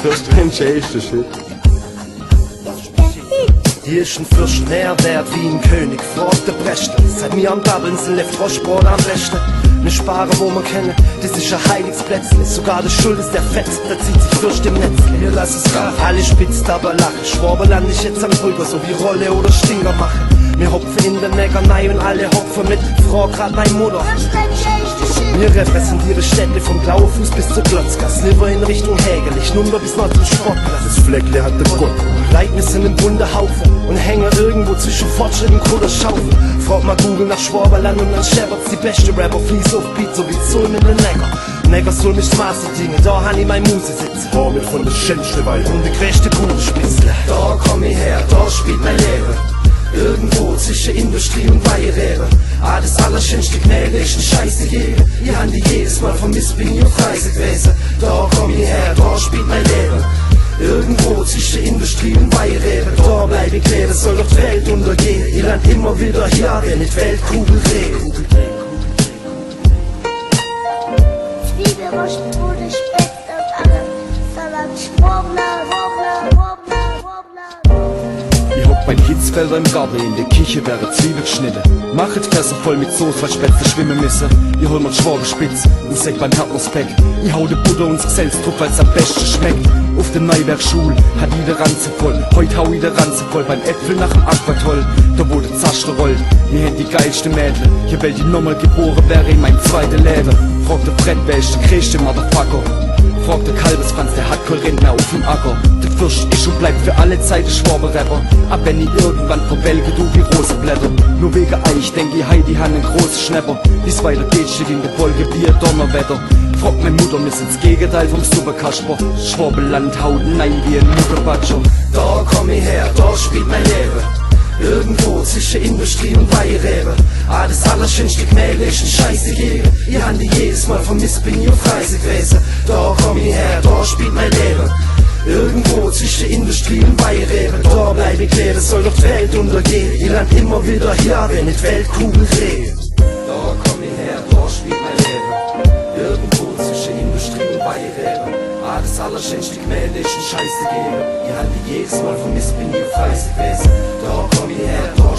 First change the shit. Hier ist ein Fürst Nährwert wie ein König, fragt der Brechte. Seit mir am Dabbeln sind der Froschbrot am besten. Wir sparen, wo wir kennen, das ist ein heiliges Plätzle. Sogar der Schuld ist der Fett, da zieht sich Fürst im Netz. Wir lassen es krachen, alle spitzt, aber lachen. Schwaberland ist jetzt am Brügger, so wie Rolle oder Stinger machen. Wir hopfen in den Neckarnei und alle hopfen mit. Frag grad meine Mutter. Wir repräsentieren Städte vom Glaufuß bis zur Glotzgas. Lieber in Richtung Hägerlich, nun bis noch zum Sportplatz. Das Fleckle hat der Gott. Leid, wir sind im bunter Haufen und hängen irgendwo zwischen Fortschritt und Kohle Schaufeln. Fragt mal Google nach Schwaberland und dann Shepherds die beste Rapper. Fließ auf Beat, so wie Zoll mit den Necker. Necker soll mich Maße Dinge, da han ich mein Muse sitzen. Hör mir von der schönste Weile Und die größte Kugelspitzle. Da komm ich her, da spielt mein Leben. Irgendwo zwischen Industrie und Weihrebe. Das allerschönste Knäle ist ein Scheiße geben. Ich han die jedes Mal vermisst, bin ich auf Reise gewesen. Da komm ich her, da spielt mein Leben. Irgendwo zwischen Industrie und Weihrebe. Da bleib ich leben, soll doch die Welt untergehen. Ich land immer wieder hier, wenn ich die Weltkugel drehe. Zwiebel, Wurst, Bude, Speck und allem. Salat, Schwobler, Wobler, Wobler, Wobler. Ich hock mein Hitzfelder im Garten, in der Küche wäre Zwiebel geschnitten. Machet Fässer voll mit Soße, weil Spätzle schwimmen müssen. Ich hol mir Schwabenspitz und säg beim Partnerspeck. Ich hau de Butter ins Geselstrupp, weil's am besten schmeckt. Auf der Neuwerkschule hat jeder Ranze voll. Heut hau ich der Ranze voll beim Äpfel nach dem Aquatoll. Da wo der Zaster rollt, mir hätt die geilste Mädle. Hier will ich nochmal geboren wäre in mein zweite Leben. Fragt der Brett, wer ist der größte Motherfucker? Fragt der Kalbesfranz, der hat kein Rentner auf dem Acker. Der Fürst ist und bleibt für alle Zeit der Schwaber-Rapper. Ab wenn ich irgendwann verwelke, du wie Rosenblätter. Nur wegen Eich denk ich, Heidi han einen großen Schnapper. Wie's weitergeht, steht in der Wolke wie ein Donnerwetter. Fragt meine Mutter, wir sind das Gegenteil vom Superkasper. Schwabenland haut nein wie ein Mutterbatscher. Da komm ich her, da spielt mein Leben. Irgendwo zwischen Industrie und Weihrebe. Das allerschönste Knäle ist ein Scheiße gegen. Ich han die jedes Mal vermisst, bin ich auf Reise gewesen. Da komm ich her, da spielt mein Leben. Irgendwo zwischen Industrie und Weihrebe. Da bleib ich leben, soll doch die Welt untergehen. Ich land immer wieder hier, wenn ich die Weltkugel drehe. Da komm ich her, da spielt mein Leben. Irgendwo zwischen Industrie und Weihrebe. Das allerschönste Gemälde ist ein Scheiße gegen. Ich han die jedes Mal vermisst, bin ich auf Reise gewesen. Da komm ich her, da